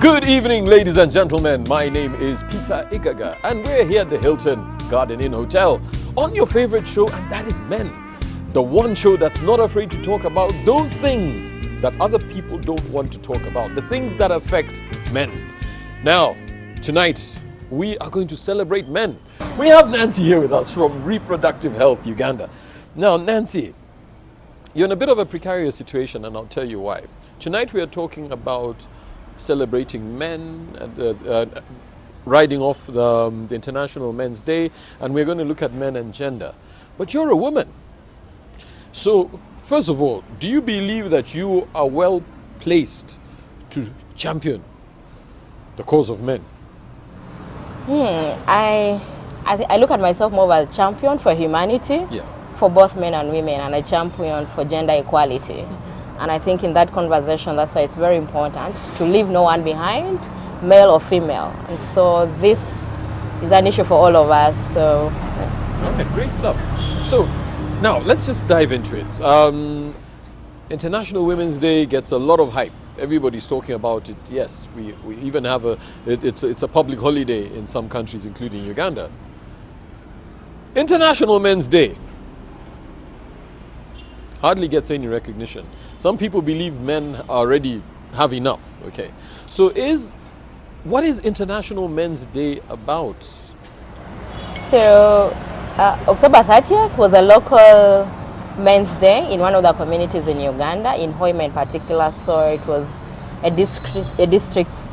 Good evening, ladies and gentlemen. My name is Peter Igaga, and we're here at the Hilton Garden Inn Hotel on your favorite show, and that is Men. The one show that's not afraid to talk about those things that other people don't want to talk about, the things that affect men. Now, tonight, we are going to celebrate men. We have Nancy here with us from Reproductive Health Uganda. Now, Nancy, you're in a bit of a precarious situation, and I'll tell you why. Tonight, we are talking about celebrating men, riding off the International Men's Day, and we're going to look at men and gender. But you're a woman. So, first of all, do you believe that you are well placed to champion the cause of men? I look at myself more as a champion for humanity, for both men and women, and a champion for gender equality. And I think in that conversation, that's why it's very important to leave no one behind, male or female. And so this is an issue for all of us. So, okay, great stuff. So now let's just dive into it. International Women's Day gets a lot of hype. Everybody's talking about it. Yes, we even have it's a public holiday in some countries, including Uganda. International Men's Day hardly gets any recognition. Some people believe men already have enough. Okay, so what is International Men's Day about? So October 30th was a local Men's Day in one of the communities in Uganda, in Hoima in particular. So it was a district's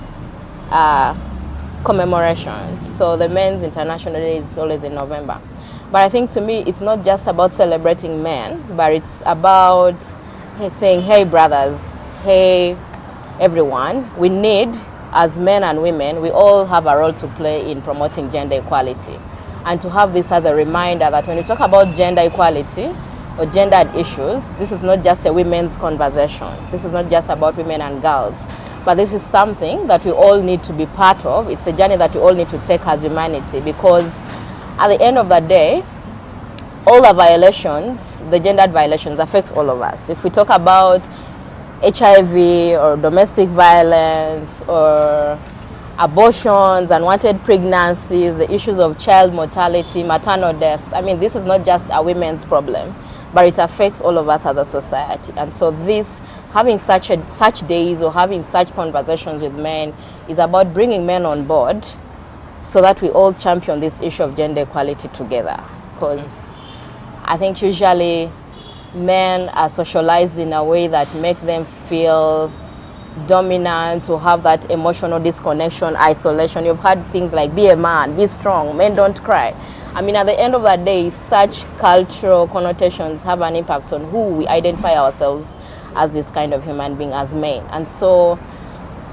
commemoration. So the Men's International Day is always in November. But I think to me, it's not just about celebrating men, but it's about saying, hey brothers, hey everyone, we need, as men and women, we all have a role to play in promoting gender equality. And to have this as a reminder that when you talk about gender equality or gendered issues, this is not just a women's conversation. This is not just about women and girls, but this is something that we all need to be part of. It's a journey that we all need to take as humanity, because at the end of the day, all the violations, the gendered violations, affects all of us. If we talk about HIV or domestic violence or abortions, unwanted pregnancies, the issues of child mortality, maternal deaths, I mean, this is not just a women's problem, but it affects all of us as a society. And so having such days or having such conversations with men is about bringing men on board, so that we all champion this issue of gender equality together. Because I think usually men are socialized in a way that make them feel dominant, or have that emotional disconnection, isolation. You've heard things like, be a man, be strong, men don't cry. I mean, at the end of the day, such cultural connotations have an impact on who we identify ourselves as this kind of human being, as men. And so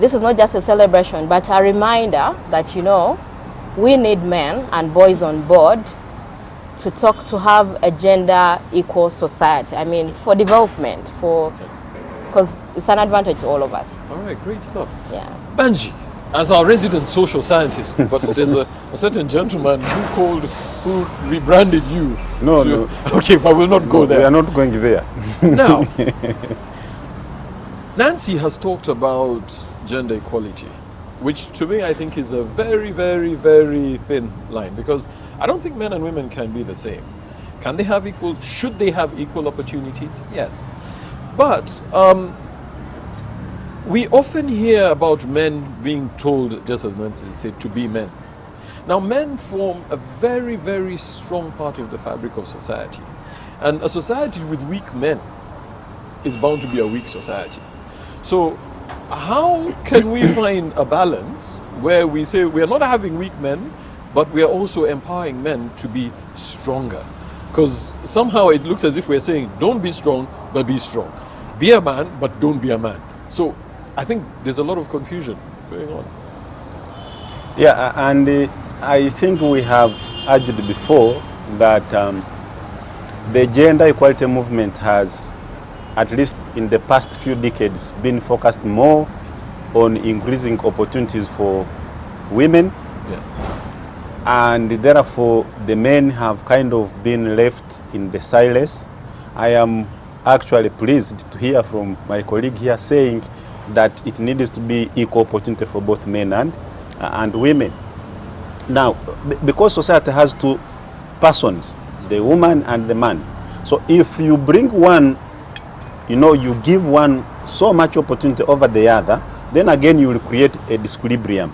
this is not just a celebration, but a reminder that, we need men and boys on board to have a gender equal society. I mean, for development, because it's an advantage to all of us. All right, great stuff. Yeah. Banji, as our resident social scientist, but there's a certain gentleman who rebranded you. No. Okay, but we'll not go there. We are not going there. Now, Nancy has talked about gender equality, which to me I think is a very, very, very thin line, because I don't think men and women can be the same. Should they have equal opportunities? Yes. But we often hear about men being told, just as Nancy said, to be men. Now, men form a very, very strong part of the fabric of society. And a society with weak men is bound to be a weak society. So how can we find a balance where we say we are not having weak men, but we are also empowering men to be stronger? Because somehow it looks as if we're saying, don't be strong, but be strong. Be a man, but don't be a man. So I think there's a lot of confusion going on. Yeah, and I think we have urged before that the gender equality movement has, at least in the past few decades, been focused more on increasing opportunities for women. And therefore the men have kind of been left in the silence. I am actually pleased to hear from my colleague here saying that it needs to be equal opportunity for both men and women. Now, because society has two persons, the woman and the man, so if you bring one, you give one so much opportunity over the other, then again you will create a disequilibrium.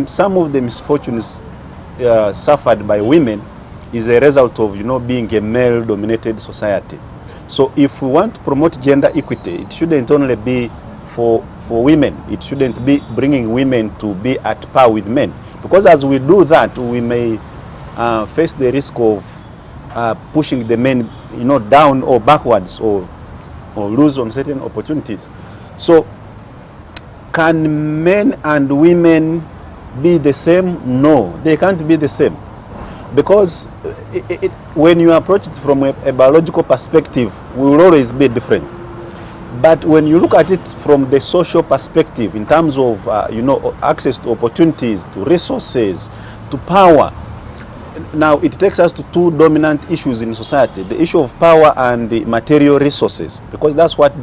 Some of the misfortunes suffered by women is a result of being a male-dominated society. So if we want to promote gender equity, it shouldn't only be for women. It shouldn't be bringing women to be at par with men, because as we do that, we may face the risk of pushing the men down or backwards, or lose on certain opportunities. So can men and women be the same? No, they can't be the same, because when you approach it from a biological perspective, we will always be different. But when you look at it from the social perspective, in terms of access to opportunities, to resources, to power, now it takes us to two dominant issues in society: the issue of power and the material resources, because that's what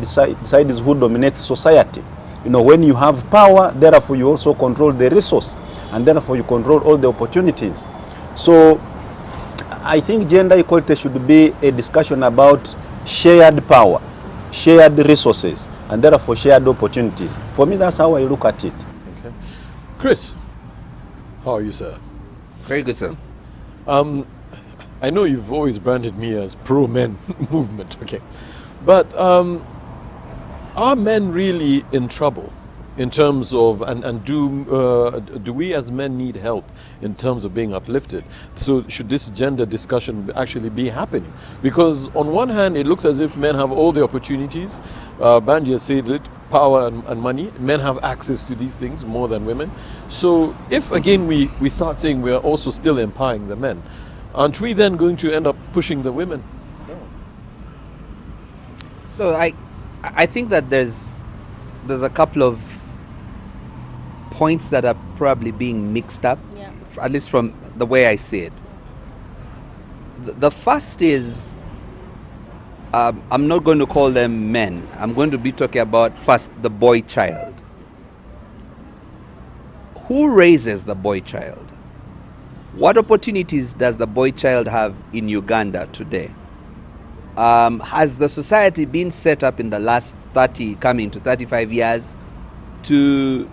decides who dominates society. When you have power, therefore you also control the resource, and therefore you control all the opportunities. So I think gender equality should be a discussion about shared power, shared resources, and therefore shared opportunities. For me, that's how I look at it. Okay. Chris, how are you, sir? Very good, sir. I know you've always branded me as pro-men movement, okay. But are men really in trouble in terms of, and do we as men need help in terms of being uplifted? So should this gender discussion actually be happening? Because on one hand, it looks as if men have all the opportunities. Banji has said it, power and money. Men have access to these things more than women. So if again we start saying we are also still empowering the men, aren't we then going to end up pushing the women down? So I think that there's a couple of points that are probably being mixed up, at least from the way I see it. The first is, I'm not going to call them men. I'm going to be talking about first the boy child. Who raises the boy child? What opportunities does the boy child have in Uganda today? Has the society been set up in the last 30, coming to 35 years to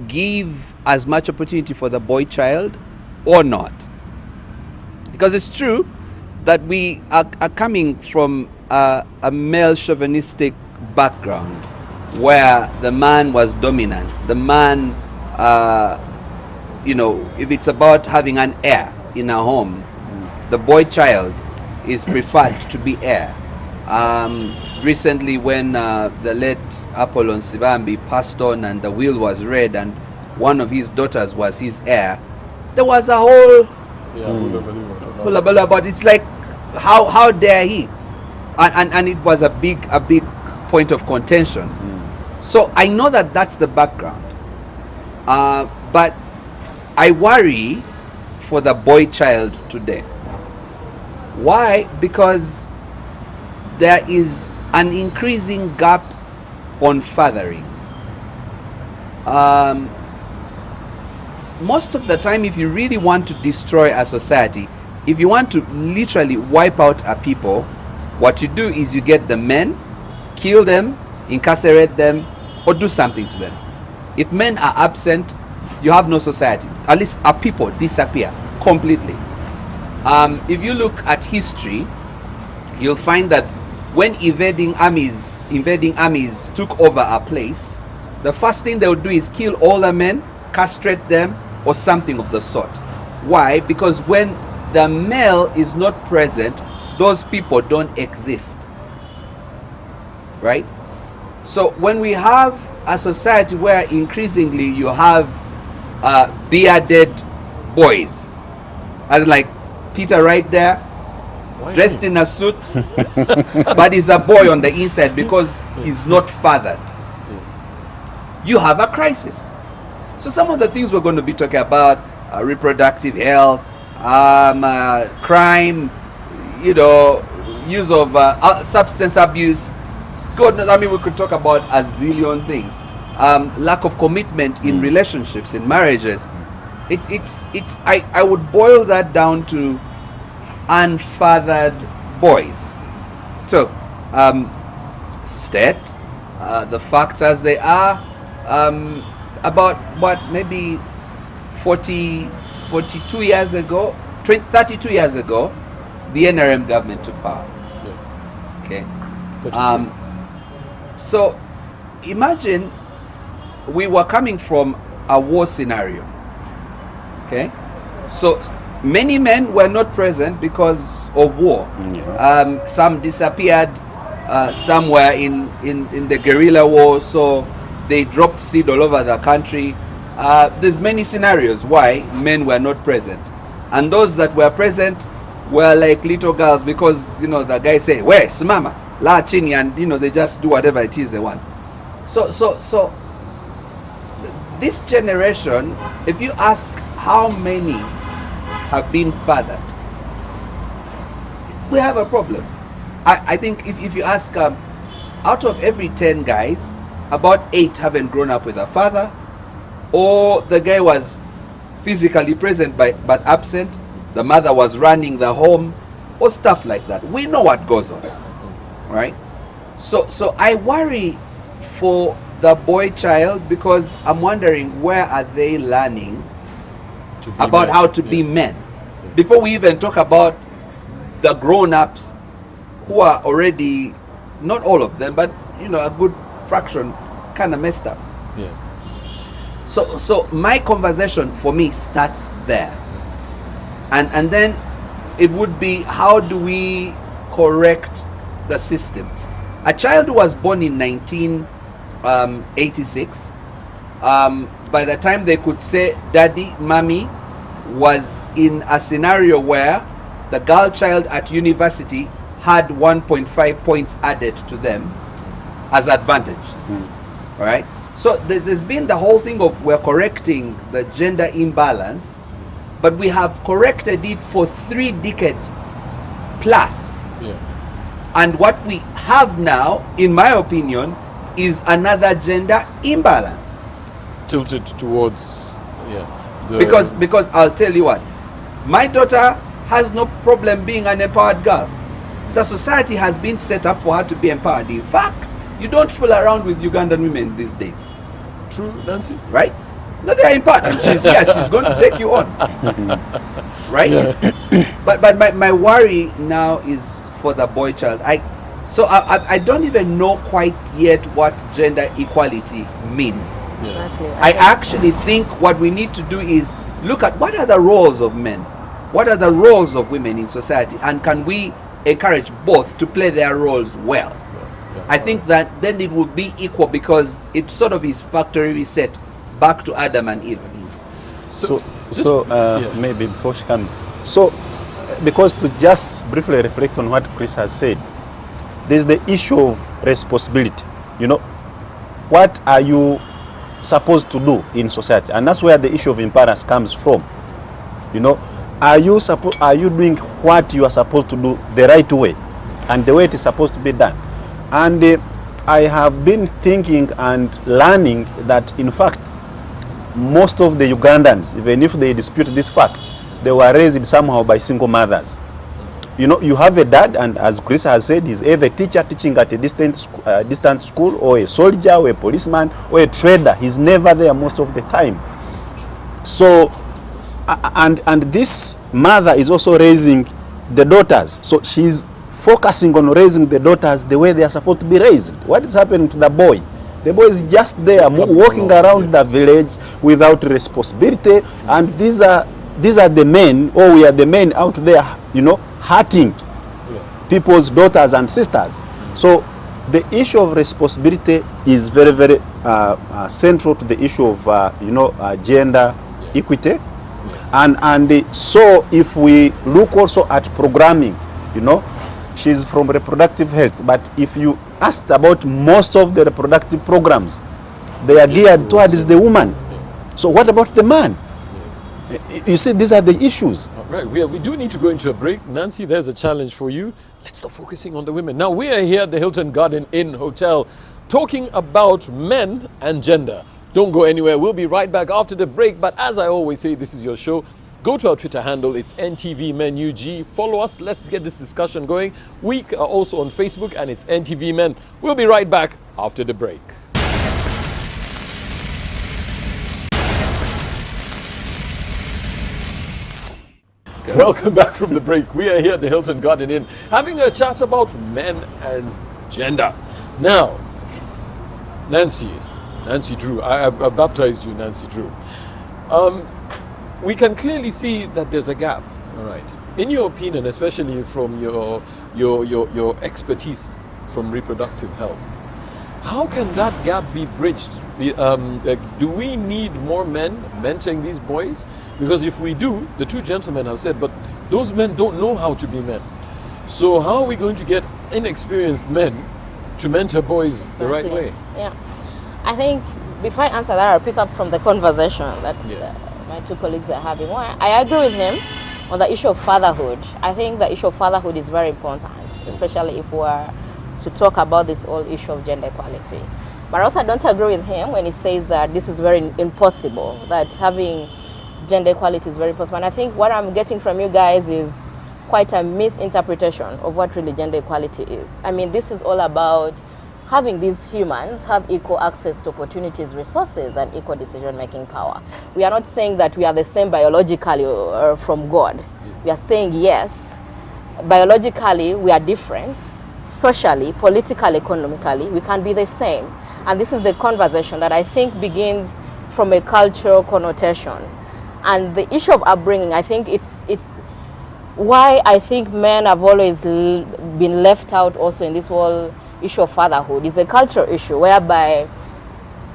give as much opportunity for the boy child or not? Because it's true that we are coming from a male chauvinistic background where the man was dominant. The man, if it's about having an heir in a home, the boy child is preferred to be heir. Recently, when the late Apollon Sibambi passed on and the will was read and one of his daughters was his heir, there was a whole hullabaloo about it. It's like, how dare he? And it was a big point of contention. So I know that that's the background, but I worry for the boy child today. Why? Because there is an increasing gap on fathering. Most of the time, if you really want to destroy a society, if you want to literally wipe out a people, what you do is you get the men, kill them, incarcerate them, or do something to them. If men are absent, you have no society. At least our people disappear completely. If you look at history, you'll find that when invading armies took over a place, the first thing they would do is kill all the men, castrate them, or something of the sort. Why? Because when the male is not present, those people don't exist. Right? So when we have a society where increasingly you have bearded boys, as like Peter right there, dressed in a suit, but he's a boy on the inside because he's not fathered. You have a crisis. So some of the things we're going to be talking about, reproductive health, crime, use of substance abuse, God knows, I mean, we could talk about a zillion things. Lack of commitment in relationships, in marriages. I would boil that down to unfathered boys. So, state the facts as they are. About maybe 42 years ago, 32 years ago, the NRM government took power. Yeah. Okay. 32. So imagine we were coming from a war scenario. Okay. So many men were not present because of war. Yeah. Some disappeared somewhere in the guerrilla war, so they dropped seed all over the country. There's many scenarios why men were not present, and those that were present were like little girls, because the guys say, "Where, simama, la chini," and they just do whatever it is they want. So this generation, if you ask how many have been fathered, we have a problem. I think if you ask, out of every 10 guys, about 8 haven't grown up with a father, or the guy was physically present but absent, the mother was running the home, or stuff like that. We know what goes on, right? So I worry for the boy child, because I'm wondering, where are they learning about how to be men, before we even talk about the grown-ups who are already, not all of them, but a good fraction, kind of messed up. Yeah. So my conversation for me starts there, and then it would be, how do we correct the system? A child who was born in 1986, by the time they could say daddy, mommy, was in a scenario where the girl child at university had 1.5 points added to them as advantage. All right. So there's been the whole thing of, we're correcting the gender imbalance, but we have corrected it for 3 decades plus. Yeah. And what we have now, in my opinion, is another gender imbalance. Tilted towards, Because I'll tell you what, my daughter has no problem being an empowered girl. The society has been set up for her to be empowered. In fact, you don't fool around with Ugandan women these days. True, Nancy? Right? No, they are empowered. And she's here, she's going to take you on. Right? Yeah. But my worry now is for the boy child. I don't even know quite yet what gender equality means. Yeah. Exactly. I actually think what we need to do is look at, what are the roles of men, what are the roles of women in society, and can we encourage both to play their roles well. Yeah. I think that then it will be equal, because it sort of is factory reset back to Adam and Eve. So yeah. maybe before she comes, so because to just briefly reflect on what Chris has said, there's the issue of responsibility. What are you supposed to do in society? And that's where the issue of imbalance comes from. Are you doing what you are supposed to do the right way, and the way it is supposed to be done? And I have been thinking and learning that, in fact, most of the Ugandans, even if they dispute this fact, they were raised somehow by single mothers. You have a dad, and as Chris has said, he's either a teacher teaching at a distant school, or a soldier, or a policeman, or a trader. He's never there most of the time. So, and this mother is also raising the daughters. So she's focusing on raising the daughters the way they are supposed to be raised. What is happening to the boy? The boy is just there, walking around the village without responsibility. And these are the men, or we are the men out there, hurting people's daughters and sisters. So the issue of responsibility is very, very central to the issue of gender equity. And so if we look also at programming, she's from reproductive health, but if you asked about most of the reproductive programs, they are geared towards the woman. So what about the man? You see, these are the issues. All right, we do need to go into a break. Nancy, there's a challenge for you. Let's stop focusing on the women. Now, we are here at the Hilton Garden Inn Hotel talking about men and gender. Don't go anywhere. We'll be right back after the break. But as I always say, this is your show. Go to our Twitter handle. It's NTV MEN UG. Follow us. Let's get this discussion going. We are also on Facebook, and it's NTV MEN. We'll be right back after the break. Welcome back from the break. We are here at the Hilton Garden Inn having a chat about men and gender. Now, Nancy Drew, I've baptized you Nancy Drew. We can clearly see that there's a gap, all right. In your opinion, especially from your expertise from reproductive health, how can that gap be bridged? Do we need more men mentoring these boys? Because if we do, the two gentlemen have said, but those men don't know how to be men. So how are we going to get inexperienced men to mentor boys the right way? Yeah. I think before I answer that, I'll pick up from the conversation that my two colleagues are having. Well, I agree with him on the issue of fatherhood. I think the issue of fatherhood is very important, especially if we are to talk about this whole issue of gender equality. But I also don't agree with him when he says that this is very impossible, that having gender equality is very impossible. And I think what I'm getting from you guys is quite a misinterpretation of what really gender equality is. I mean, this is all about having these humans have equal access to opportunities, resources, and equal decision-making power. We are not saying that we are the same biologically or from God. We are saying, yes, biologically we are different. Socially, politically, economically, we can be the same. And this is the conversation that I think begins from a cultural connotation. And the issue of upbringing, I think it's why I think men have always been left out also in this whole issue of fatherhood. It's a cultural issue whereby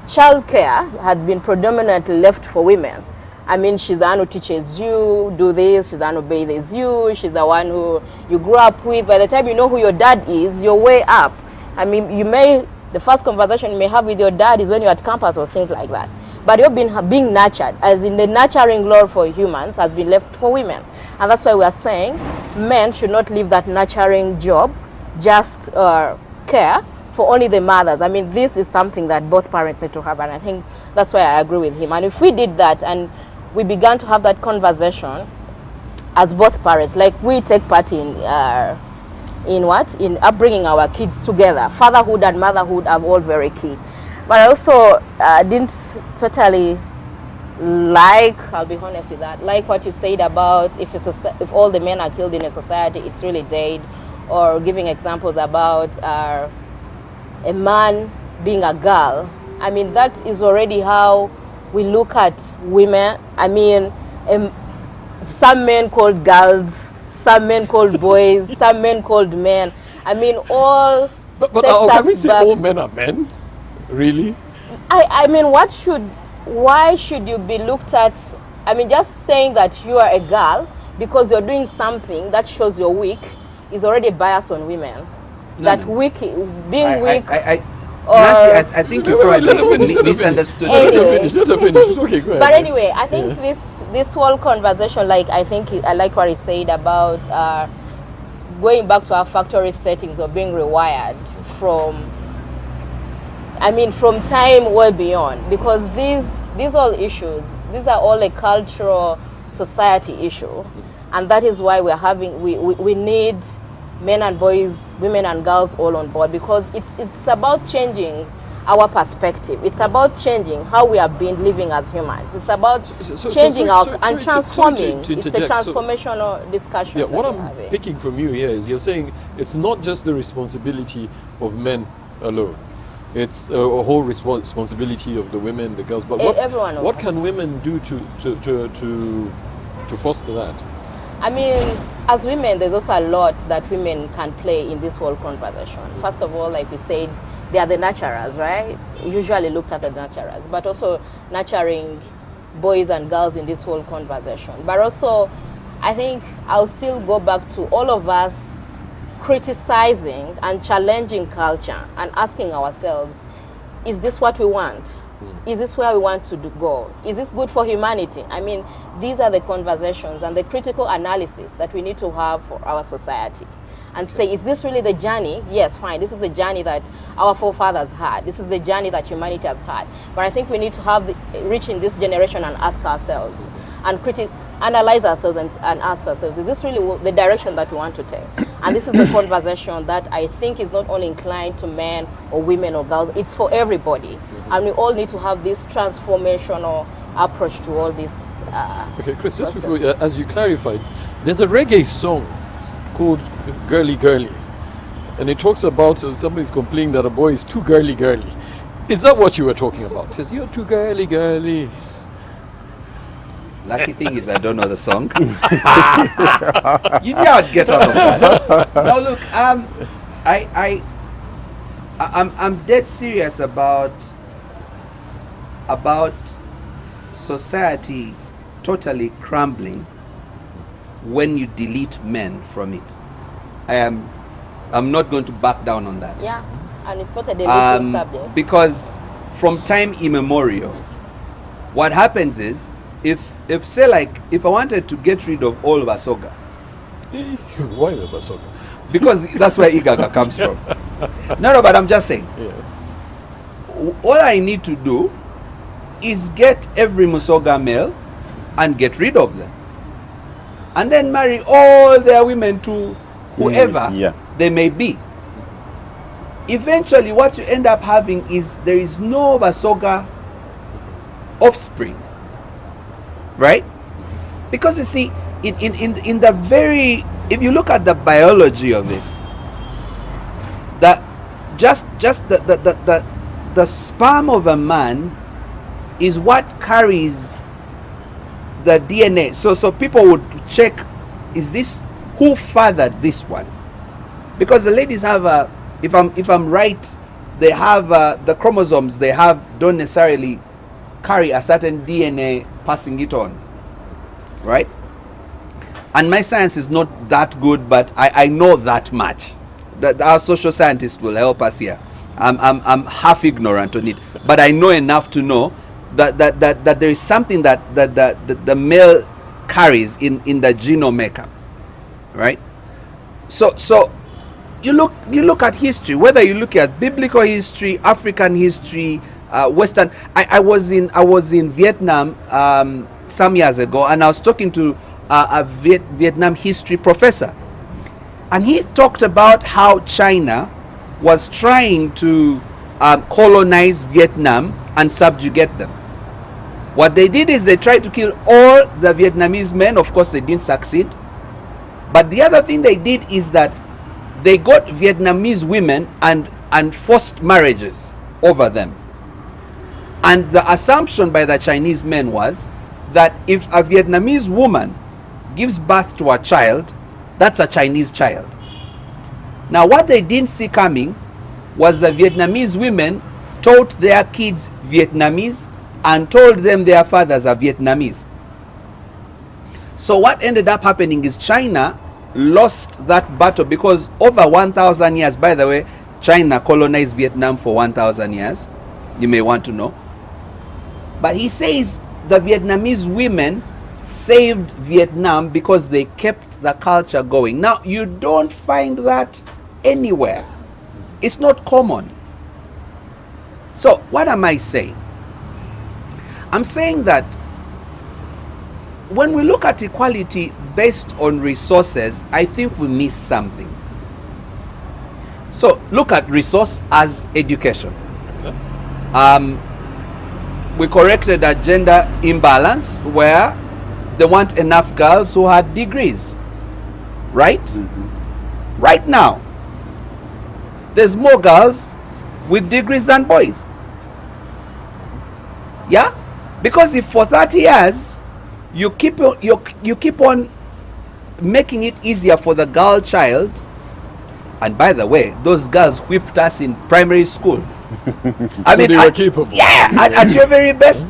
childcare had been predominantly left for women. I mean, she's the one who teaches you, do this, she's the one who bathes you, she's the one who you grew up with. By the time you know who your dad is, you're way up. I mean, the first conversation you may have with your dad is when you're at campus or things like that. But you've been being nurtured, as in the nurturing role for humans has been left for women. And that's why we are saying men should not leave that nurturing job, just care for only the mothers. I mean, this is something that both parents need to have, and I think that's why I agree with him. And if we did that and we began to have that conversation as both parents, like we take part in upbringing our kids together. Fatherhood and motherhood are all very key. But I also didn't totally I'll be honest with that, like what you said about if all the men are killed in a society, it's really dead, or giving examples about a man being a girl. I mean, that is already how we look at women. I mean, some men called girls, some men called boys, some men called men. I mean, all. But can we say all men are men? Really? I mean, why should you be looked at? I mean, just saying that you are a girl because you're doing something that shows you're weak is already a bias on women. Being weak. Nancy, I think you probably misunderstood. Anyway. Let her finish. Okay, go ahead. But anyway, I think this whole conversation, I like what he said about going back to our factory settings or being rewired from time well beyond, because these all issues, these are all a cultural society issue, and that is why we need men and boys, women and girls all on board, because it's about changing our perspective. It's about changing how we have been living as humans. It's about changing and transforming. It's a transformational discussion. Yeah, what I'm picking from you here is you're saying it's not just the responsibility of men alone. It's a whole responsibility of the women, the girls. But what can women do to foster that? I mean, as women, there's also a lot that women can play in this whole conversation. First of all, like we said, they are the nurturers, right? Usually looked at the nurturers, but also nurturing boys and girls in this whole conversation. But also, I think I'll still go back to all of us criticizing and challenging culture and asking ourselves, is this what we want? Is this where we want to go? Is this good for humanity? I mean, these are the conversations and the critical analysis that we need to have for our society. And say, is this really the journey? Yes, fine. This is the journey that our forefathers had. This is the journey that humanity has had. But I think we need to have reach in this generation and ask ourselves and analyze ourselves and ask ourselves, is this really the direction that we want to take? And this is the conversation that I think is not only inclined to men or women or girls, it's for everybody. And we all need to have this transformational approach to all this. Okay, Chris, just before, as you clarified, there's a reggae song called Girly Girly. And it talks about somebody's complaining that a boy is too girly girly. Is that what you were talking about? Says, you're too girly girly. Lucky thing is I don't know the song. You knew I'd get out of that. Now look, I'm dead serious about society totally crumbling when you delete men from it. I'm not going to back down on that. Yeah, and it's not a debating subject. Because from time immemorial, what happens is, if I wanted to get rid of all Basoga, why the Basoga? because that's where Igaga comes from. No, but I'm just saying. Yeah. All I need to do is get every Musoga male and get rid of them, and then marry all their women to whoever they may be. Eventually, what you end up having is there is no Basoga offspring. Right? Because you see, in the very, if you look at the biology of it, that just the sperm of a man is what carries the DNA. So people would check, is this, who fathered this one? Because the ladies have if I'm right, they have the chromosomes they have don't necessarily carry a certain DNA passing it on, right? And my science is not that good, but I know that much. That our social scientists will help us here. I'm half ignorant on it, but I know enough to know that there is something that the male carries in the genome makeup, right? So you look at history, whether you look at biblical history, African history, Western. I was in Vietnam some years ago, and I was talking to a Vietnam history professor, and he talked about how China was trying to colonize Vietnam and subjugate them. What they did is they tried to kill all the Vietnamese men. Of course, they didn't succeed. But the other thing they did is that they got Vietnamese women and forced marriages over them. And the assumption by the Chinese men was that if a Vietnamese woman gives birth to a child, that's a Chinese child. Now, what they didn't see coming was the Vietnamese women taught their kids Vietnamese and told them their fathers are Vietnamese. So what ended up happening is China lost that battle, because over 1,000 years, by the way, China colonized Vietnam for 1,000 years. You may want to know. But he says the Vietnamese women saved Vietnam because they kept the culture going. Now, you don't find that anywhere. It's not common. So, what am I saying? I'm saying that when we look at equality based on resources, I think we miss something. So, look at resource as education. Okay. We corrected a gender imbalance where they want enough girls who had degrees, right? Mm-hmm. Right now, there's more girls with degrees than boys. Yeah? Because if for 30 years you keep on making it easier for the girl child, and by the way, those girls whipped us in primary school. I mean, they were capable. Yeah, at your very best.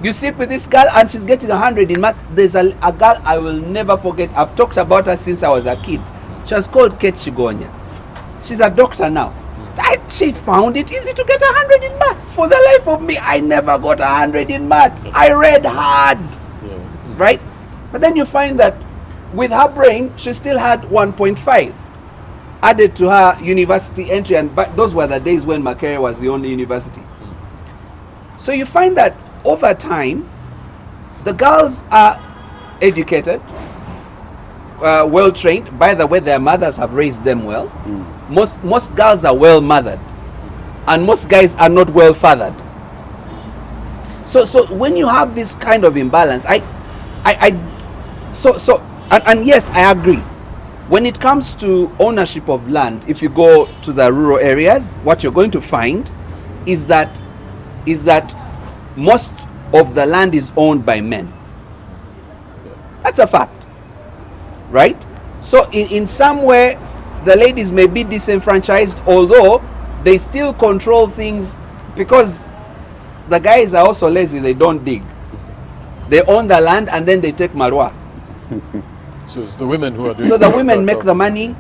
You sit with this girl and she's getting 100 in math. There's a girl I will never forget. I've talked about her since I was a kid. She was called Kate Shigonya. She's a doctor now. She found it easy to get 100 in math. For the life of me, I never got 100 in maths. I read hard. right? But then you find that with her brain, she still had 1.5 added to her university entry, and those were the days when Makerere was the only university. So you find that over time, the girls are educated, well trained. By the way, their mothers have raised them well. Most girls are well mothered, and most guys are not well fathered. So when you have this kind of imbalance, and yes, I agree. When it comes to ownership of land, if you go to the rural areas, what you're going to find is that most of the land is owned by men. That's a fact, right? So in some way, the ladies may be disenfranchised, although they still control things, because the guys are also lazy. They don't dig. They own the land and then they take marwa. So it's the women who are doing. So the women make the money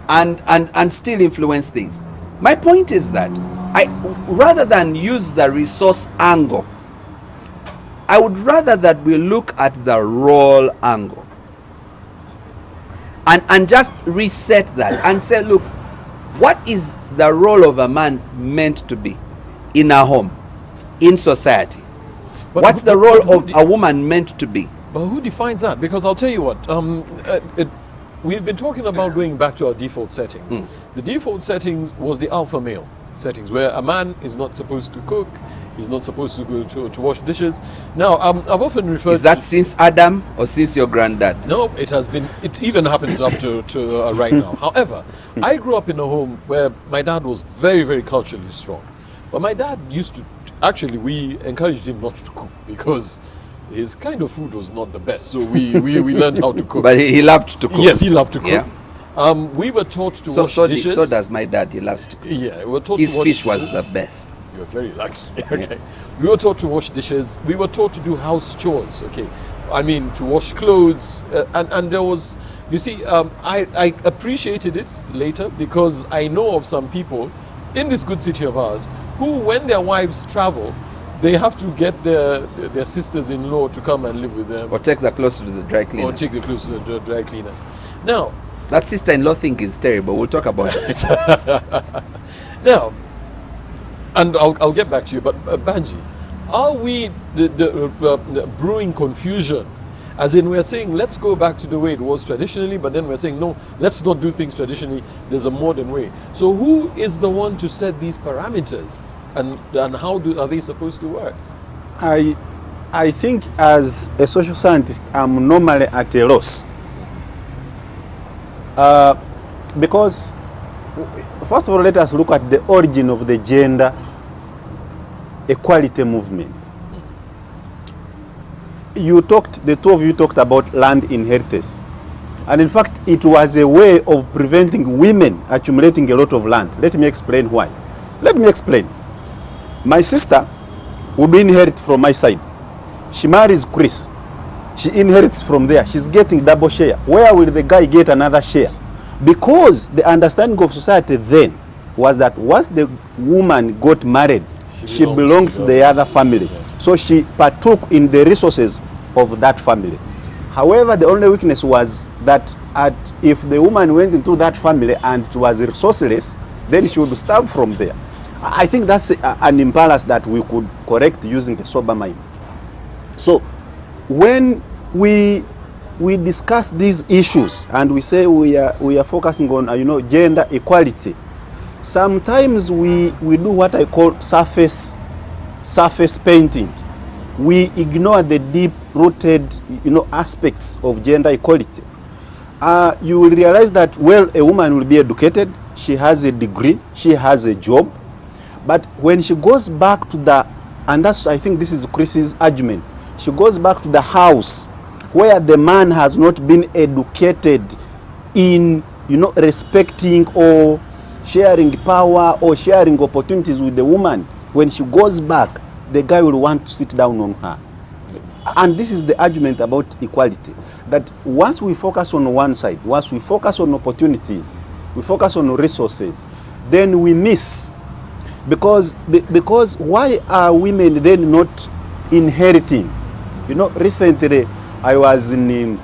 and still influence things. My point is that rather than use the resource angle, I would rather that we look at the role angle and just reset that and say, look, what is the role of a man meant to be in a home, in society? What's the role of a woman meant to be? But who defines that? Because I'll tell you what, we've been talking about going back to our default settings. The default settings was the alpha male settings, where a man is not supposed to cook, he's not supposed to go to wash dishes. Now, I've often referred. Is that since Adam or since your granddad? No, it has been. It even happens up to right now. However, I grew up in a home where my dad was very, very culturally strong. But my dad used to. Actually, we encouraged him not to cook because his kind of food was not the best. So we learned how to cook. But he loved to cook. Yes, he loved to cook. Yeah. We were taught to wash dishes. So does my dad. He loves to cook. Yeah, we were taught His to wash fish was dishes. the best. You're very lucky. Okay. We were taught to wash dishes. We were taught to do house chores. Okay. I mean, to wash clothes. And there was, you see, I appreciated it later because I know of some people in this good city of ours who, when their wives travel, they have to get their sisters-in-law to come and live with them. Or take the clothes to the dry cleaners. Or take the clothes to the dry cleaners. Now, that sister-in-law thing is terrible. We'll talk about it. Now, and I'll get back to you, but Banji, are we the brewing confusion? As in, we're saying, let's go back to the way it was traditionally, but then we're saying, no, let's not do things traditionally. There's a modern way. So who is the one to set these parameters? And how are they supposed to work? I think as a social scientist, I'm normally at a loss. Because, first of all, let us look at the origin of the gender equality movement. The two of you talked about land inheritance. And in fact, it was a way of preventing women accumulating a lot of land. Let me explain why. Let me explain. My sister will be inherit from my side. She marries Chris. She inherits from there. She's getting double share. Where will the guy get another share? Because the understanding of society then was that once the woman got married, she belonged to the other family. Yeah. So she partook in the resources of that family. However, the only weakness was that if the woman went into that family and it was resourceless, then she would starve from there. I think that's an imbalance that we could correct using a sober mind. So when we discuss these issues and we say we are focusing on gender equality, sometimes we do what I call surface painting. We ignore the deep-rooted aspects of gender equality. You will realize that, well, a woman will be educated, she has a degree, she has a job, but when she goes back to and that's, I think this is Chris's argument, she goes back to the house where the man has not been educated in respecting or sharing power or sharing opportunities with the woman. When she goes back, the guy will want to sit down on her. And this is the argument about equality, that once we focus on one side, once we focus on opportunities, we focus on resources, then we miss. Because why are women then not inheriting? Recently I was in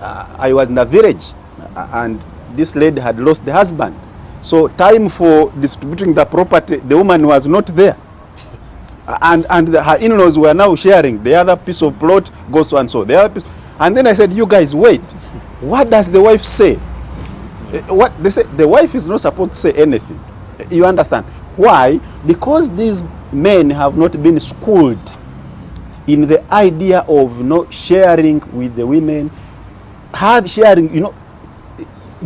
a village, and this lady had lost the husband. So time for distributing the property, the woman was not there. And her in-laws were now sharing. The other piece of plot goes so and so. The other piece. And then I said, you guys, wait. What does the wife say? What they say, the wife is not supposed to say anything. You understand? Why? Because these men have not been schooled in the idea of sharing with the women. Sharing,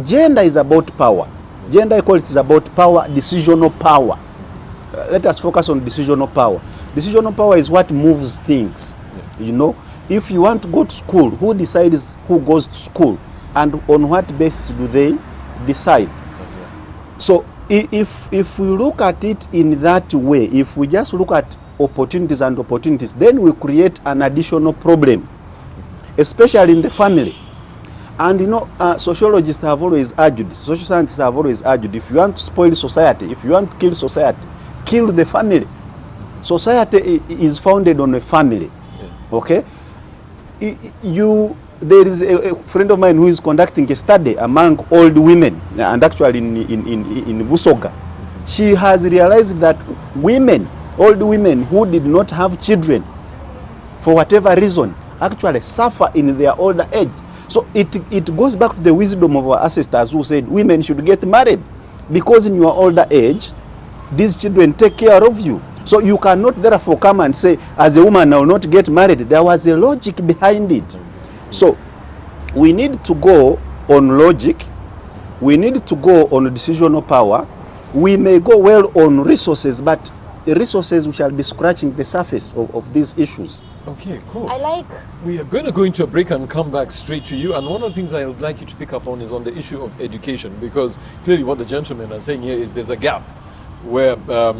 gender is about power. Gender equality is about power, decisional power. Let us focus on decisional power. Decisional power is what moves things. If you want to go to school, who decides who goes to school, and on what basis do they decide? So if we look at it in that way, if we just look at opportunities and opportunities, then we create an additional problem, especially in the family. And sociologists have always argued, social scientists have always argued, if you want to spoil society, if you want to kill society, kill the family. Society is founded on a family. Okay? There is a friend of mine who is conducting a study among old women, and actually in Busoga. She has realized that old women who did not have children, for whatever reason, actually suffer in their older age. So it goes back to the wisdom of our ancestors who said women should get married, because in your older age, these children take care of you. So you cannot therefore come and say, as a woman, I will not get married. There was a logic behind it. So we need to go on logic. We need to go on decisional power. We may go well on resources, but the resources we shall be scratching the surface of these issues. Okay, cool. We are going to go into a break and come back straight to you. And one of the things I would like you to pick up on is on the issue of education, because clearly what the gentlemen are saying here is there's a gap where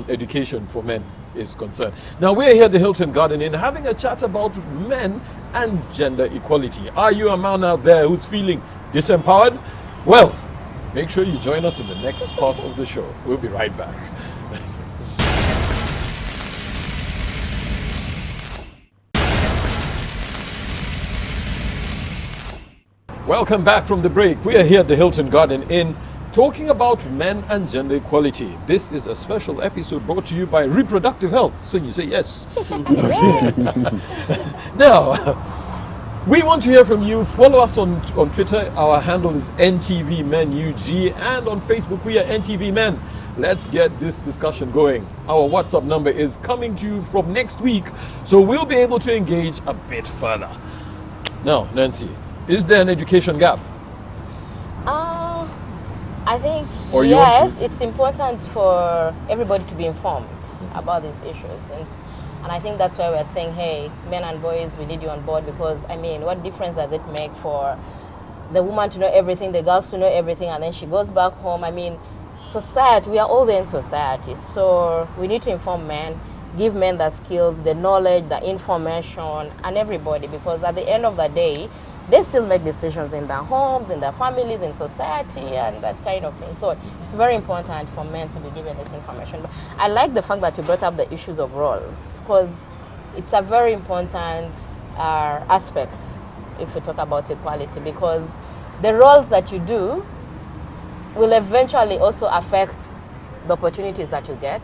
education for men is concerned. Now we're here at the Hilton Garden Inn having a chat about men and gender equality. Are you a man out there who's feeling disempowered? Well, make sure you join us in the next part of the show. We'll be right back. Welcome back from the break. We are here at the Hilton Garden Inn talking about men and gender equality. This is a special episode brought to you by Reproductive Health. So you say yes. Now, we want to hear from you. Follow us on Twitter. Our handle is NTV MEN UG, and on Facebook we are NTV MEN. Let's get this discussion going. Our WhatsApp number is coming to you from next week, so we'll be able to engage a bit further. Now, Nancy, is there an education gap? I think, or yes, it's important for everybody to be informed about these issues. And I think that's why we're saying, hey, men and boys, we need you on board, because, I mean, what difference does it make for the woman to know everything, the girls to know everything, and then she goes back home? I mean, society, we are all there in society, so we need to inform men, give men the skills, the knowledge, the information, and everybody, because at the end of the day, they still make decisions in their homes, in their families, in society, and that kind of thing. So it's very important for men to be given this information. But I like the fact that you brought up the issues of roles, because it's a very important aspect if we talk about equality, because the roles that you do will eventually also affect the opportunities that you get,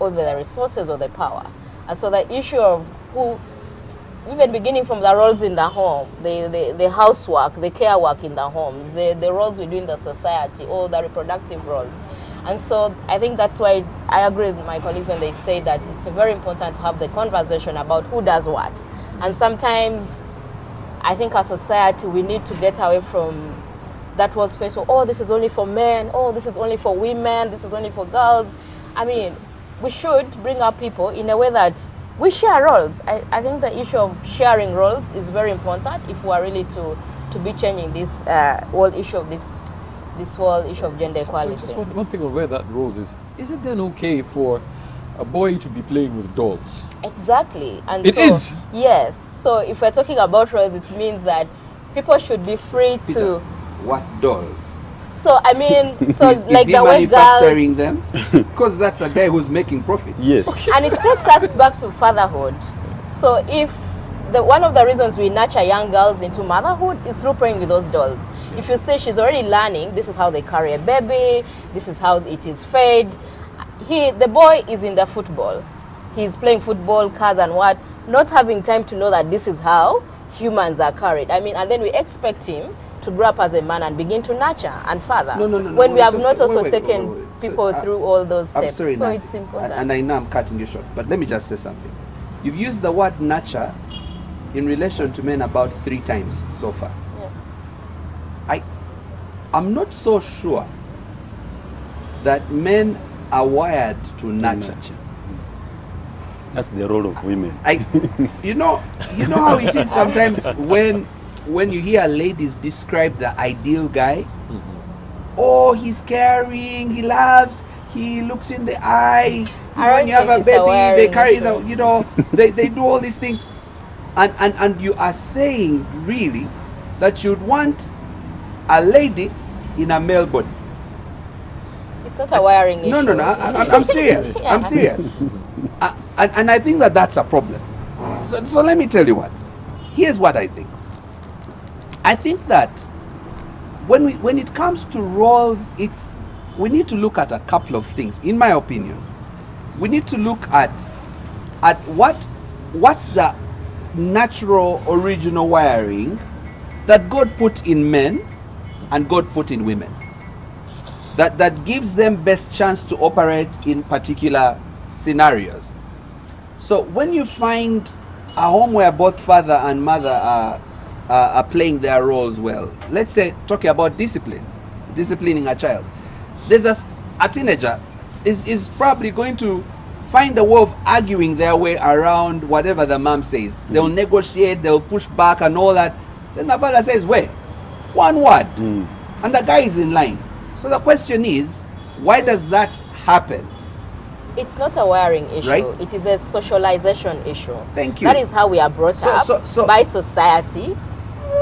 or the resources or the power. And so the issue of who, even beginning from the roles in the home, the housework, the care work in the homes, the roles we do in the society, or the reproductive roles. And so I think that's why I agree with my colleagues when they say that it's very important to have the conversation about who does what. And sometimes I think as society we need to get away from that workspace where, oh, this is only for men, oh, this is only for women, this is only for girls. I mean, we should bring up people in a way that we share roles. I think the issue of sharing roles is very important if we are really to be changing this whole issue of this whole issue of gender equality. So just one thing on where that rose is it then okay for a boy to be playing with dolls? Exactly. And it is? Yes. So if we're talking about roles, it means that people should be free Peter, to... What dolls? So I mean, so like is the way manufacturing girls, them? Because that's a guy who's making profit. Yes. and it takes us back to fatherhood. So if one of the reasons we nurture young girls into motherhood is through playing with those dolls. If you say she's already learning, this is how they carry a baby, this is how it is fed. The boy is in the football. He's playing football, cars and what, not having time to know that this is how humans are carried. I mean, and then we expect him to grow up as a man and begin to nurture and father. No. When we have not So, also wait. taken people through all those steps. I'm sorry, so Nancy, it's important. and I know I'm cutting you short, but let me just say something. You've used the word nurture in relation to men about 3 times so far. Yeah. I'm not so sure that men are wired to nurture. That's the role of women. You know how it is sometimes when you hear ladies describe the ideal guy. Oh, he's caring, he loves, he looks in the eye. When you have a baby, they carry the, they do all these things. And you are saying really that you'd want a lady in a male body. It's not a wiring issue. No, I'm serious. Yeah. I'm serious. And I think that that's a problem. So let me tell you what. Here's what I think. I think that when it comes to roles, we need to look at a couple of things. In my opinion, we need to look at what's the natural original wiring that God put in men and God put in women. That gives them best chance to operate in particular scenarios. So when you find a home where both father and mother are playing their roles well, let's say talking about disciplining a child, there's a teenager is probably going to find a way of arguing their way around whatever the mom says. They'll negotiate, they'll push back and all that. Then the father says, wait, one word, and the guy is in line. So the question is, why does that happen? It's not a wiring issue. Right? It is a socialization issue. Thank you. That is how we are brought up so- by society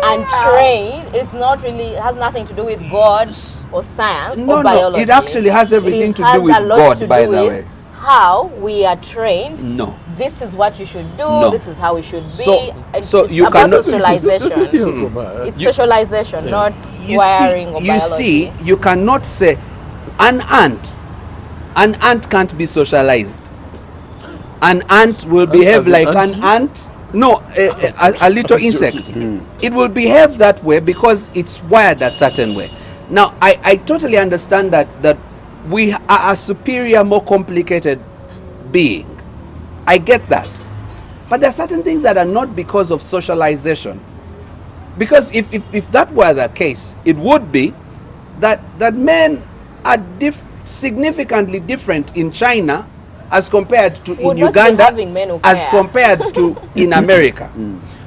and trained. It's not really, it has nothing to do with God or science or biology. It actually has everything to has do with a lot God, to by do the with way. how we are trained. No. This is what you should do. No. This is how we should be. So It's you about cannot- socialization. This is here from her. It's socialization, not wiring or biology. see, you cannot say an ant can't be socialized. An ant will behave as in like ant? an ant. No, a little insect. It will behave that way because it's wired a certain way. Now, I totally understand that we are a superior, more complicated being. I get that. But there are certain things that are not because of socialization. Because if that were the case, it would be that men are significantly different in China as compared to in Uganda, as compared to in America.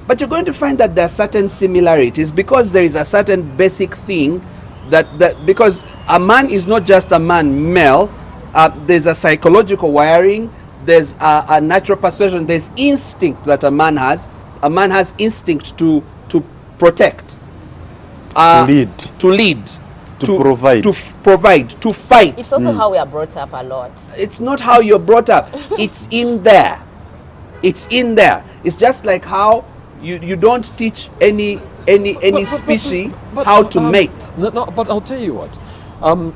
But you're going to find that there are certain similarities because there is a certain basic thing that because a man is not just a man male, there's a psychological wiring, there's a natural persuasion, there's instinct that a man has. A man has instinct to protect, to lead, to provide, to fight. It's also how we are brought up a lot. It's not how you're brought up. It's in there. It's in there. It's just like how you don't teach any species how to mate. No, but I'll tell you what.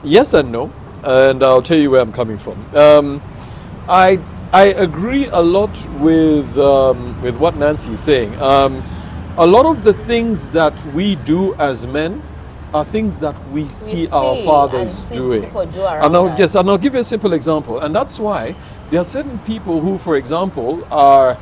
Yes and no, and I'll tell you where I'm coming from. I agree a lot with what Nancy is saying. A lot of the things that we do as men are things that we see our fathers doing. And I'll give you a simple example, and that's why there are certain people who, for example, are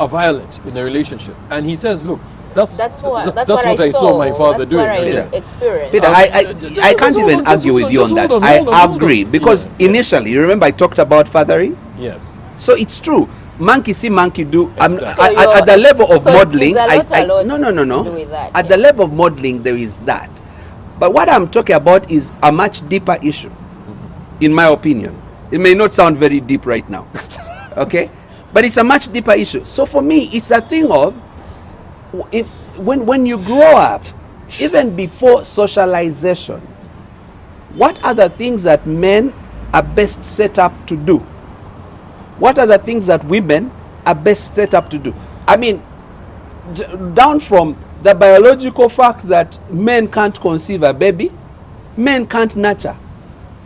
violent in a relationship, and he says, "Look, that's what I saw my father doing." Experienced. Peter, I can't even argue with you on that. I agree because initially, you remember I talked about fathering. Yes. So it's true. Monkey see, monkey do. Exactly. At the level of modeling, no. At the level of modeling, there is that. But what I'm talking about is a much deeper issue, in my opinion. It may not sound very deep right now, okay? But it's a much deeper issue. So for me, it's a thing of when you grow up, even before socialization, what are the things that men are best set up to do? What are the things that women are best set up to do? I mean, down from the biological fact that men can't conceive a baby, men can't nurture.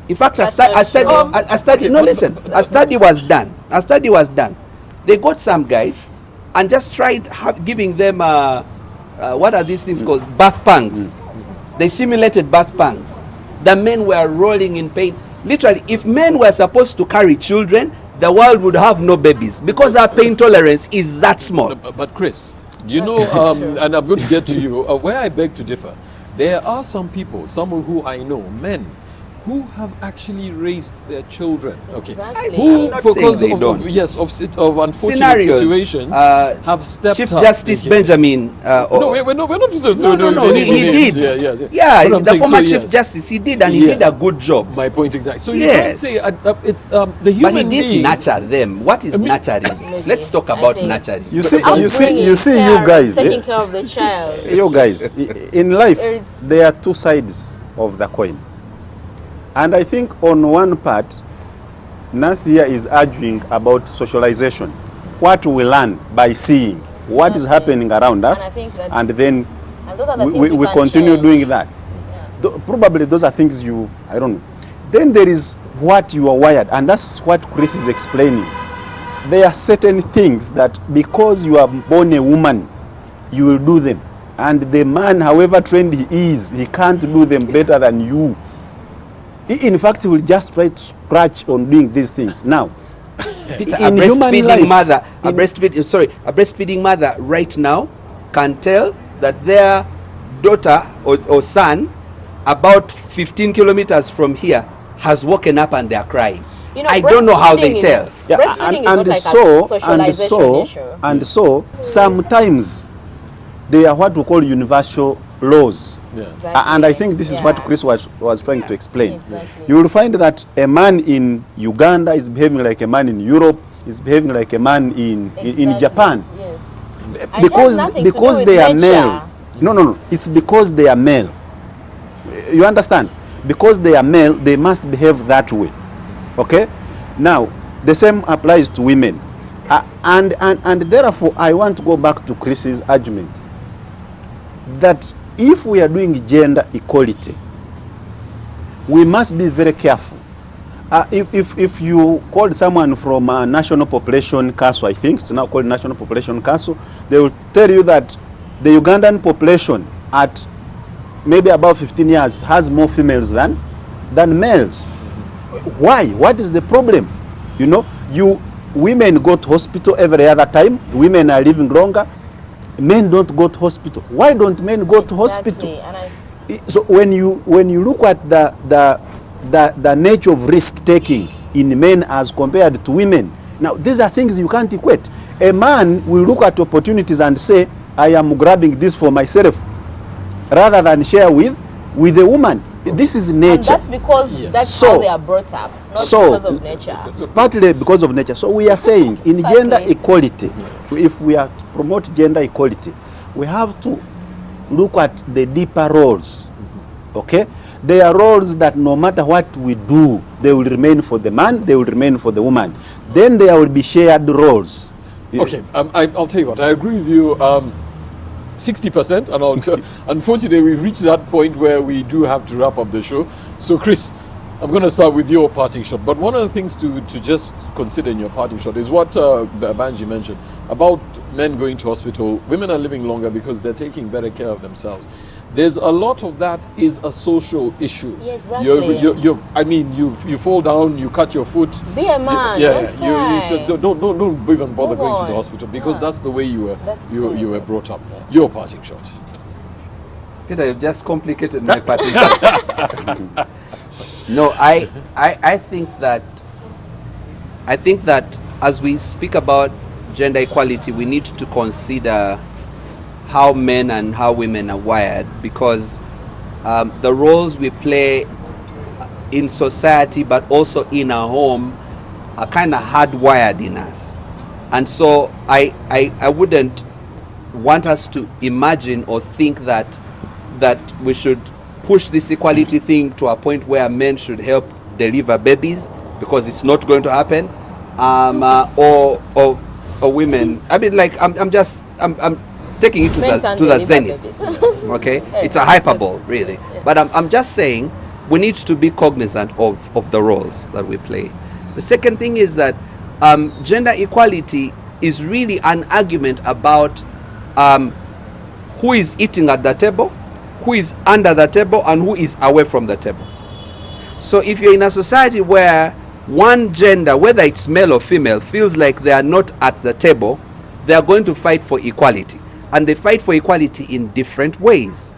In fact, a study. No, listen. A study was done. A study was done. They got some guys and just tried giving them what are these things called? Birth pangs. They simulated birth pangs. The men were rolling in pain. Literally, if men were supposed to carry children, the world would have no babies because our pain tolerance is that small. But Chris, do you know, and I'm going to get to you, where I beg to differ. There are some people, some who I know, men, who have actually raised their children, okay, Exactly. who, because they don't. of unfortunate Scenarios, situations, have stepped Chief up. Justice Benjamin. No, we're not. No, he did. Yeah, The former Chief Justice, he did, and he did a good job. My point exactly. So you Yes. can't say it's the But human he didn't being. nurture them. What is nurturing? Let's talk I about think- nurturing. You see, Upbringing, you care, guys, taking care of the child. you guys, in life, There is- there are two sides of the coin. And I think on one part, Nancy here is arguing about socialization. What we learn by seeing what is happening around us, I think that's- and then And those are the things we can't continue change. doing that. Probably those are things I don't know. Then there is what you are wired, and that's what Chris is explaining. There are certain things that because you are born a woman, you will do them. And the man, however trained he is, he can't do them better than you. In fact, he will just try to scratch on doing these things. Now, Peter, in human life, a breastfeeding mother right now can tell that their daughter or son about 15 kilometers from here has woken up and they are crying. You know, I don't know how they breastfeeding tell. is- Breastfeeding is not like a socialization issue. so sometimes they are what we call universal laws. Yeah. Exactly. And I think this is what Yeah. Chris was trying to explain. Exactly. You will find that a man in Uganda is behaving like a man in Europe, is behaving like a man in Exactly. Japan. Yes. Because nothing to because do with they are nature. male. No. It's because they are male. You understand? Because they are male, they must behave that way. Okay? Now, the same applies to women. And therefore, I want to go back to Chris's argument that if we are doing gender equality, we must be very careful. If you called someone from a National Population Council, I think it's now called National Population Council, they will tell you that the Ugandan population at maybe about 15 years has more females than males. Why? What is the problem? You know, women go to hospital every other time. Women are living longer. Men don't go to hospital. Why don't men go to hospital? Exactly. And So when you look at the nature of risk taking in men as compared to women, now these are things you can't equate. A man will look at opportunities and say, I am grabbing this for myself, rather than share with a woman. This is And nature. that's because that's So- how they are brought up, not so- because of nature. It's partly because of nature. So we are saying in Exactly. gender equality, if we are to promote gender equality, we have to look at the deeper roles. Okay? There are roles that no matter what we do, they will remain for the man, they will remain for the woman. Then there will be shared roles. Okay, I'll tell you what, I agree with you 60%, and unfortunately we've reached that point where we do have to wrap up the show. So Chris, I'm going to start with your parting shot, but one of the things to just consider in your parting shot is what Banji mentioned about men going to hospital. Women are living longer because they're taking better care of themselves. There's a lot of that is a social issue. Yeah, exactly. I mean, you fall down, you cut your foot. Be a man. Yeah, don't you cry. said don't even bother Move going to the on. hospital because Yeah. that's the way you That's were it. brought up. Your parting shot. Peter, you've just complicated my parting. No, I think that as we speak about gender equality, we need to consider how men and how women are wired, because the roles we play in society but also in our home are kind of hardwired in us. And so I wouldn't want us to imagine or think that we should push this equality thing to a point where men should help deliver babies, because it's not going to happen, or women. I mean, like I'm taking it to Men the, can to the deliver zenith. babies. Okay, it's a hyperbole, really. But I'm just saying we need to be cognizant of the roles that we play. The second thing is that gender equality is really an argument about who is eating at the table, who is under the table, and who is away from the table. So if you're in a society where one gender, whether it's male or female, feels like they are not at the table, they are going to fight for equality. And they fight for equality in different ways.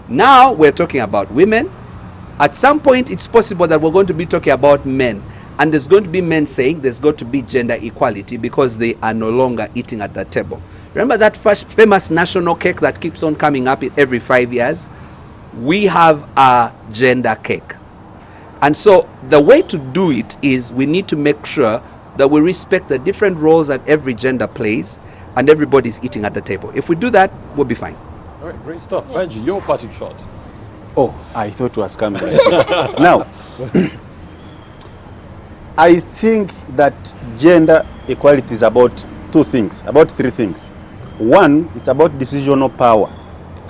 Now we're talking about women. At some point, it's possible that we're going to be talking about men. And there's going to be men saying there's going to be gender equality because they are no longer eating at the table. Remember that first famous national cake that keeps on coming up every 5 years? We have a gender cake. And so the way to do it is we need to make sure that we respect the different roles that every gender plays and everybody's eating at the table. If we do that, we'll be fine. All right, great stuff. Banji, your parting shot. Oh, I thought it was coming. Now, I think that gender equality is about three things. One, it's about decisional power.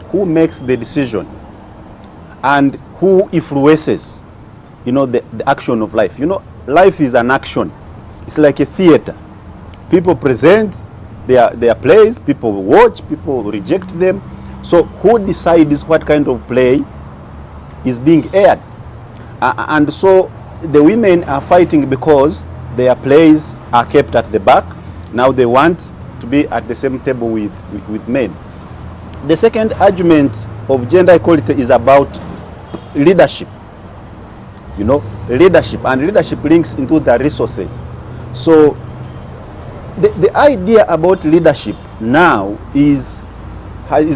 Who makes the decision and who influences, the action of life. Life is an action. It's like a theater. People present their plays, people watch, people reject them. So who decides what kind of play is being aired? And so the women are fighting because their plays are kept at the back. Now they want to be at the same table with men. The second argument of gender equality is about leadership. Leadership, and leadership links into the resources. So the idea about leadership now is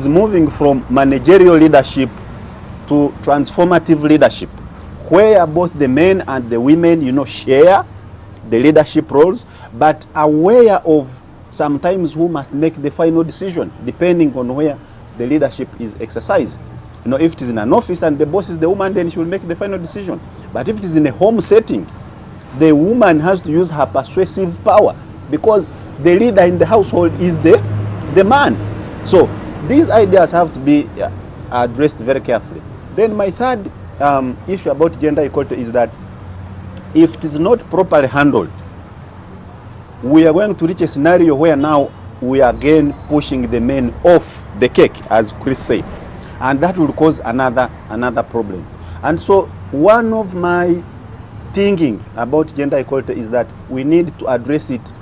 moving from managerial leadership to transformative leadership, where both the men and the women, share the leadership roles, but aware of sometimes who must make the final decision, depending on where the leadership is exercised. If it is in an office and the boss is the woman, then she will make the final decision. But if it is in a home setting, the woman has to use her persuasive power because the leader in the household is the man. So these ideas have to be addressed very carefully. Then my third issue about gender equality is that if it is not properly handled, we are going to reach a scenario where now we are again pushing the men off the cake, as Chris said. And that will cause another problem. And so one of my thinking about gender equality is that we need to address it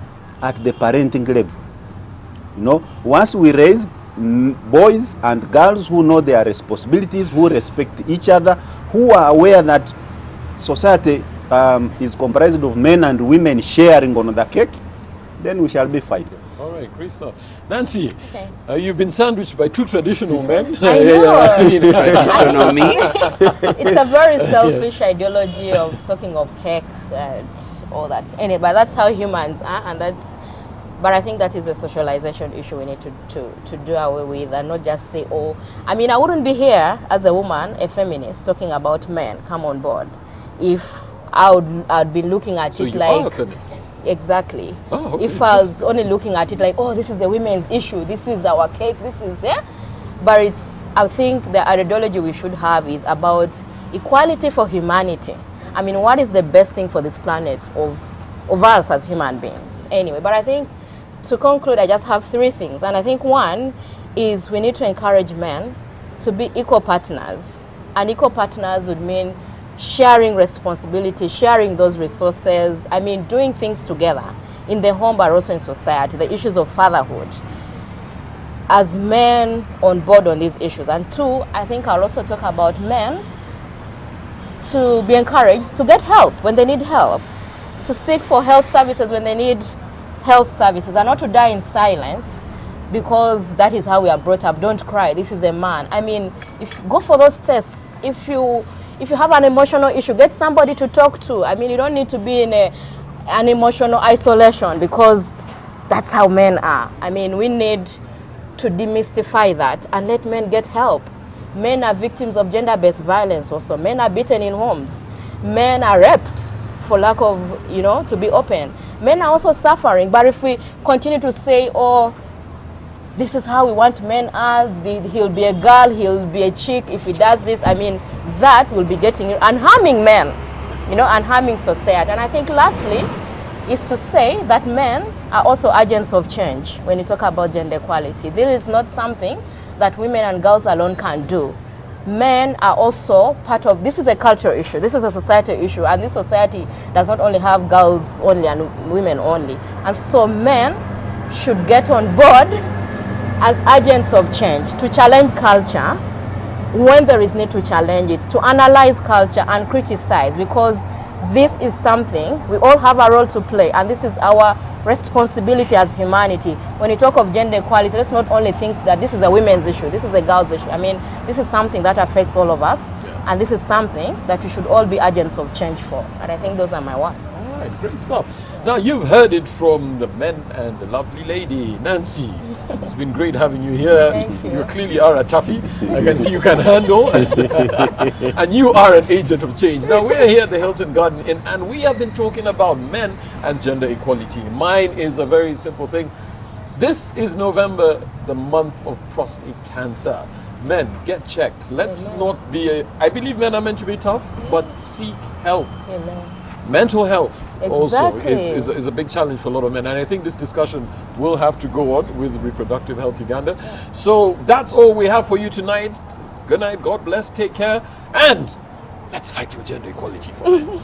at the parenting level. Once we raise boys and girls who know their responsibilities, who respect each other, who are aware that society is comprised of men and women sharing on the cake, then we shall be fine. All right, great stuff. Nancy, you've been sandwiched by two traditional men. I know. Traditional me. It's a very selfish ideology of talking of cake and all that. Anyway, but that's how humans are, but I think that is a socialization issue we need to do away with and not just say, I wouldn't be here as a woman, a feminist, talking about men come on board if I'd be looking at it like... You are a feminist. Exactly. Oh, okay, if I was only looking at it like, this is a women's issue, this is our cake, this is but I think the ideology we should have is about equality for humanity. What is the best thing for this planet of us as human beings? Anyway, but I think to conclude, I just have three things. And I think one is we need to encourage men to be equal partners. And equal partners would mean sharing responsibility, sharing those resources, doing things together in the home but also in society, the issues of fatherhood, as men on board on these issues. And two, I think I'll also talk about men to be encouraged to get help when they need help, to seek for health services when they need health services, and not to die in silence because that is how we are brought up. Don't cry, this is a man. Go for those tests. If you have an emotional issue, get somebody to talk to. You don't need to be in an emotional isolation because that's how men are. We need to demystify that and let men get help. Men are victims of gender-based violence also. Men are beaten in homes. Men are raped for lack of, to be open. Men are also suffering. But if we continue to say, this is how we want men are, he'll be a girl, he'll be a chick if he does this. I mean, that will be getting and harming men, you know, and harming society. And I think lastly is to say that men are also agents of change when you talk about gender equality. There is not something that women and girls alone can do. Men are also part of, this is a cultural issue, this is a society issue, and this society does not only have girls only and women only. And so men should get on board as agents of change, to challenge culture when there is need to challenge it, to analyze culture and criticize, because this is something we all have a role to play, and this is our responsibility as humanity. When you talk of gender equality, let's not only think that this is a women's issue, this is a girl's issue. I mean, this is something that affects all of us, and this is something that we should all be agents of change for. And I think those are my words. All right, great stuff. Now, you've heard it from the men and the lovely lady, Nancy. It's been great having you here. Thank you. You clearly are a toughie. I can see you can handle. And you are an agent of change. Now, we're here at the Hilton Garden Inn, and we have been talking about men and gender equality. Mine is a very simple thing. This is November, the month of prostate cancer. Men, get checked. Let's Amen. not be I believe men are meant to be tough, but seek help. Amen. Mental health also Exactly. is a big challenge for a lot of men, and I think this discussion will have to go on with Reproductive Health Uganda. So that's all we have for you tonight. Good night, God bless, take care, and let's fight for gender equality for men.